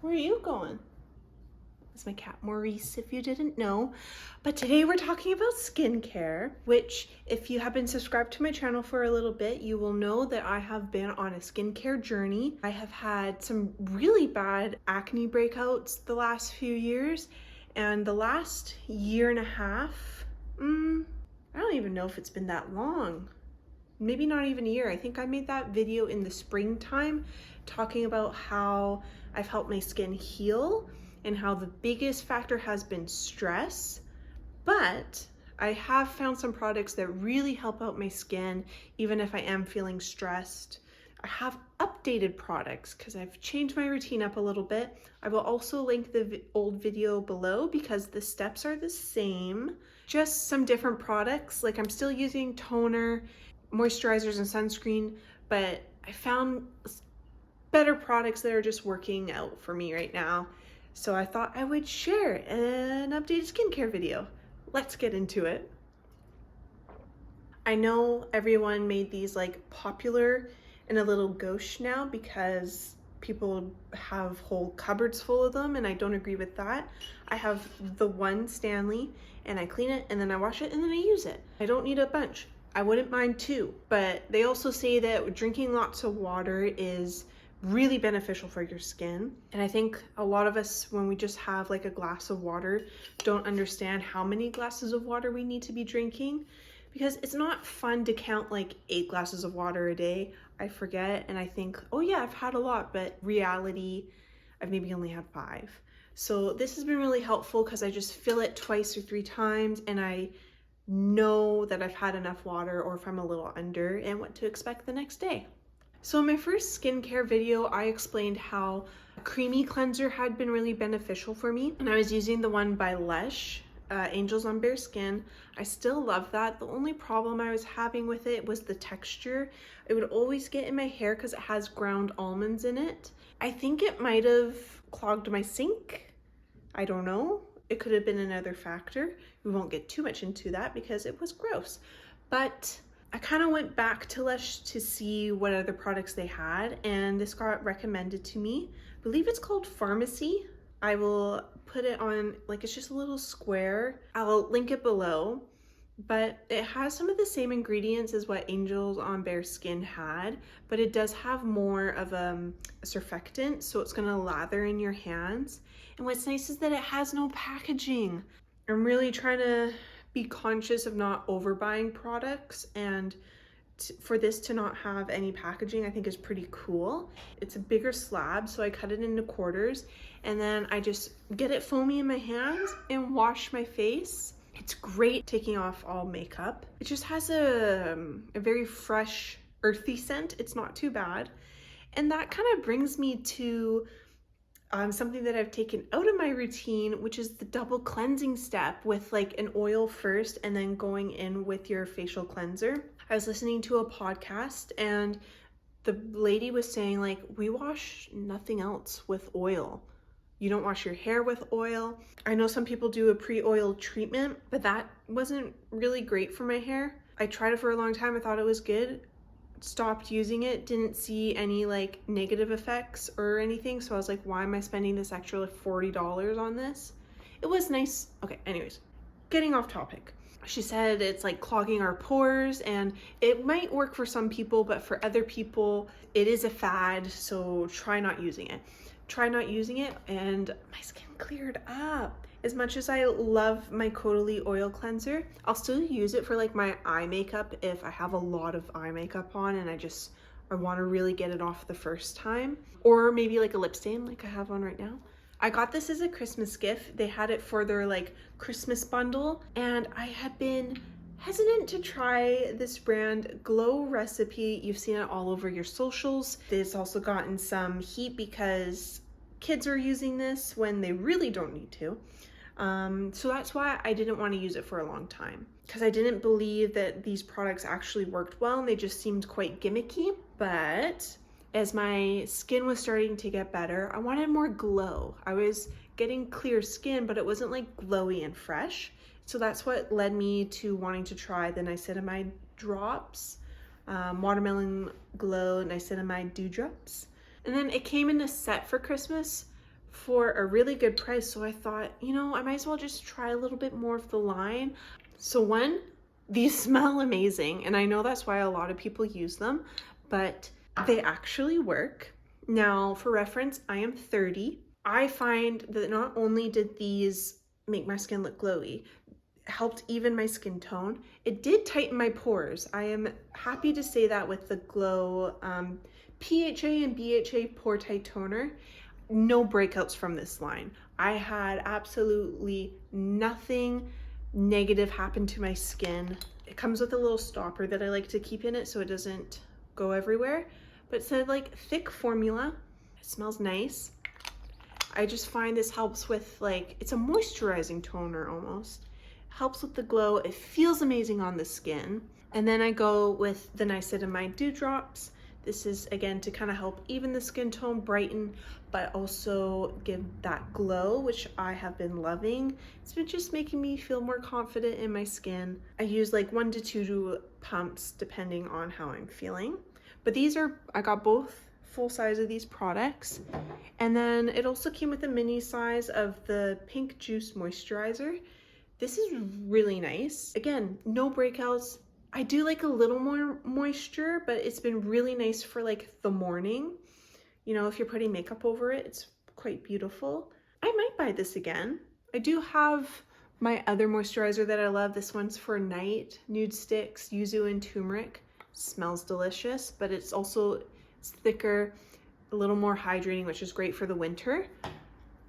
Where are you going? It's my cat Maurice, if you didn't know. But today we're talking about skincare, which if you have been subscribed to my channel for a little bit, you will know that I have been on a skincare journey. I have had some really bad acne breakouts the last few years, and the last year and a half, I don't even know if it's been that long. Maybe not even a year. I think I made that video in the springtime talking about how I've helped my skin heal and how the biggest factor has been stress. But I have found some products that really help out my skin even if I am feeling stressed. I have updated products because I've changed my routine up a little bit. I will also link the old video below because the steps are the same, just some different products. Like I'm still using toner, moisturizers, and sunscreen, but I found better products that are just working out for me right now. So I thought I would share an updated skincare video. Let's get into it. I know everyone made these like popular and a little gauche now because people have whole cupboards full of them, and I don't agree with that. I have the one Stanley and I clean it and then I wash it and then I use it. I don't need a bunch. I wouldn't mind two, but they also say that drinking lots of water is really beneficial for your skin. And I think a lot of us, when we just have like a glass of water, don't understand how many glasses of water we need to be drinking, because it's not fun to count like 8 glasses of water a day. I forget and I think, oh yeah, I've had a lot, but reality, I've maybe only had 5. So this has been really helpful because I just fill it 2 or 3 times and I know that I've had enough water or if I'm a little under and what to expect the next day. So in my first skincare video, I explained how a creamy cleanser had been really beneficial for me, and I was using the one by Lush, Angels on Bare Skin. I still love that. The only problem I was having with it was the texture. It would always get in my hair because it has ground almonds in it. I think it might have clogged my sink. I don't know. It could have been another factor. We won't get too much into that because it was gross. But I kind of went back to Lush to see what other products they had, and this got recommended to me. I believe it's called Pharmacy. I will put it on, like, it's just a little square. I'll link it below, but it has some of the same ingredients as what Angels on Bare Skin had, but it does have more of a surfactant, so it's gonna lather in your hands. And what's nice is that it has no packaging. I'm really trying to be conscious of not overbuying products, and for this to not have any packaging I think is pretty cool. It's a bigger slab, so I cut it into quarters and then I just get it foamy in my hands and wash my face. It's great taking off all makeup. It just has a very fresh, earthy scent. It's not too bad. And that kind of brings me to something that I've taken out of my routine, which is the double cleansing step with like an oil first and then going in with your facial cleanser. I was listening to a podcast and the lady was saying like, we wash nothing else with oil. You don't wash your hair with oil. I know some people do a pre-oil treatment, but that wasn't really great for my hair. I tried it for a long time. I thought it was good. Stopped using it, didn't see any like negative effects or anything, so I was like, why am I spending this extra like $40 on this? It was nice. Okay, anyways, getting off topic. She said it's like clogging our pores and it might work for some people, but for other people it is a fad, so try not using it. Try not using it, and my skin cleared up. As much as I love my Caudalie oil cleanser, I'll still use it for like my eye makeup if I have a lot of eye makeup on and I want to really get it off the first time, or maybe like a lip stain like I have on right now. I got this as a Christmas gift. They had it for their like Christmas bundle, and I had been hesitant to try this brand Glow Recipe. You've seen it all over your socials. It's also gotten some heat because kids are using this when they really don't need to. So that's why I didn't want to use it for a long time, because I didn't believe that these products actually worked well and they just seemed quite gimmicky. But as my skin was starting to get better, I wanted more glow. I was getting clear skin, but it wasn't like glowy and fresh. So that's what led me to wanting to try the niacinamide drops, Watermelon Glow Niacinamide Dewdrops. And then it came in a set for Christmas for a really good price. So I thought, you know, I might as well just try a little bit more of the line. So one, these smell amazing, and I know that's why a lot of people use them, but they actually work. Now, for reference, I am 30. I find that not only did these make my skin look glowy, helped even my skin tone, it did tighten my pores. I am happy to say that with the Glow PHA and BHA Pore Tight Toner, no breakouts from this line. I had absolutely nothing negative happen to my skin. It comes with a little stopper that I like to keep in it so it doesn't go everywhere, but it's a like thick formula. It smells nice. I just find this helps with, like, it's a moisturizing toner almost. Helps with the glow. It feels amazing on the skin. And then I go with the Niacinamide Dewdrops. This is again to kind of help even the skin tone, brighten, but also give that glow, which I have been loving. It's been just making me feel more confident in my skin. I use like 1 to 2 pumps depending on how I'm feeling. But these are, I got both full size of these products. And then it also came with a mini size of the Pink Juice Moisturizer. This is really nice. Again, no breakouts. I do like a little more moisture, but it's been really nice for like the morning. You know, if you're putting makeup over it, it's quite beautiful. I might buy this again. I do have my other moisturizer that I love. This one's for night, Nude Sticks, Yuzu and Turmeric. Smells delicious, but it's thicker, a little more hydrating, which is great for the winter.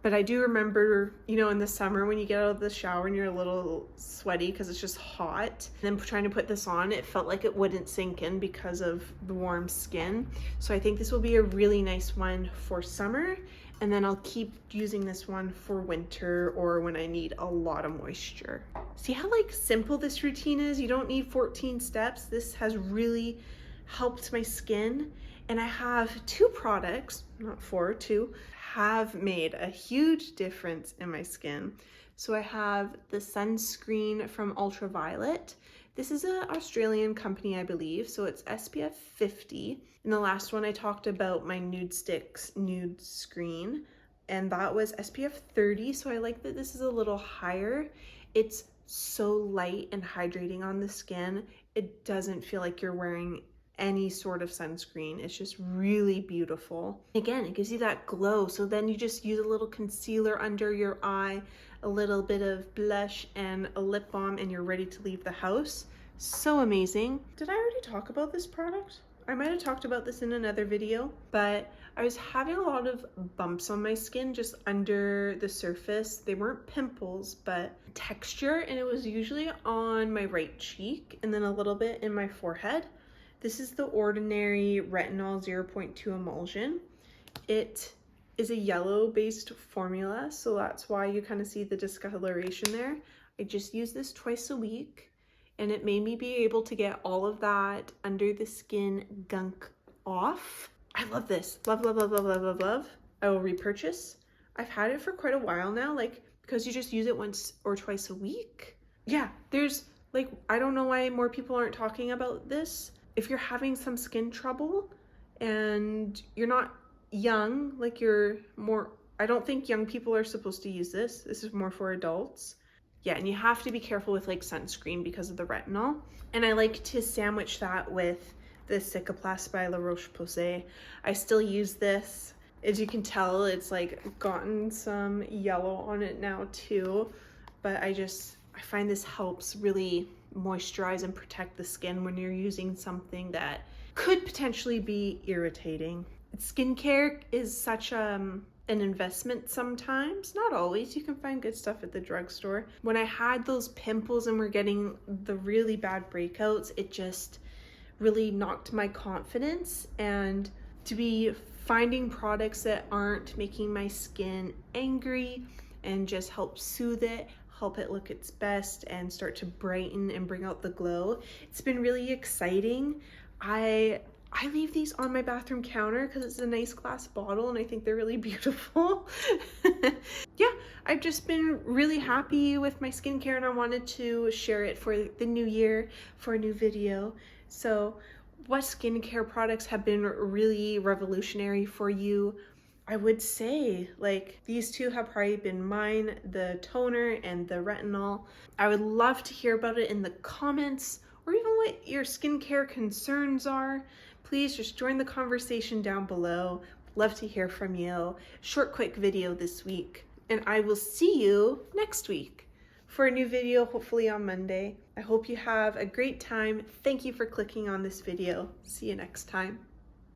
But I do remember, you know, in the summer when you get out of the shower and you're a little sweaty because it's just hot, and then trying to put this on, it felt like it wouldn't sink in because of the warm skin. So I think this will be a really nice one for summer, and then I'll keep using this one for winter or when I need a lot of moisture. See how like simple this routine is? You don't need 14 steps. This has really helped my skin. And I have 2 products, not 4, 2, have made a huge difference in my skin. So I have the sunscreen from Ultraviolet. This is an Australian company, I believe, so it's SPF 50. In the last one I talked about my Nude Sticks nude screen, and that was SPF 30, so I like that this is a little higher. It's so light and hydrating on the skin. It doesn't feel like you're wearing any sort of sunscreen. It's just really beautiful. Again, it gives you that glow. So then you just use a little concealer under your eye, a little bit of blush and a lip balm, and you're ready to leave the house. So amazing. Did I already talk about this product? I might have talked about this in another video, but I was having a lot of bumps on my skin just under the surface. They weren't pimples, but texture, and it was usually on my right cheek and then a little bit in my forehead. This is the Ordinary Retinal 0.2 emulsion. It is a yellow-based formula, so that's why you kind of see the discoloration there. I just use this twice a week, and it made me be able to get all of that under the skin gunk off. I love this. Love, love, love, love, love, love, love. I will repurchase. I've had it for quite a while now, like, because you just use it once or twice a week. Yeah, there's, like, I don't know why more people aren't talking about this. If you're having some skin trouble and you're not young, like you're more, I don't think young people are supposed to use this. This is more for adults. Yeah, and you have to be careful with like sunscreen because of the retinol. And I like to sandwich that with the Cicaplast by La Roche-Posay. I still use this. As you can tell, it's like gotten some yellow on it now too. But I find this helps really moisturize and protect the skin when you're using something that could potentially be irritating. Skincare is such an investment sometimes, not always. You can find good stuff at the drugstore. When I had those pimples and were getting the really bad breakouts, it just really knocked my confidence, and to be finding products that aren't making my skin angry and just help soothe it, help it look its best and start to brighten and bring out the glow. It's been really exciting. I leave these on my bathroom counter because it's a nice glass bottle and I think they're really beautiful. Yeah, I've just been really happy with my skincare and I wanted to share it for the new year for a new video. So what skincare products have been really revolutionary for you? I would say like these two have probably been mine, the toner and the retinol. I would love to hear about it in the comments, or even what your skincare concerns are. Please just join the conversation down below. Love to hear from you. Short, quick video this week. And I will see you next week for a new video, hopefully on Monday. I hope you have a great time. Thank you for clicking on this video. See you next time.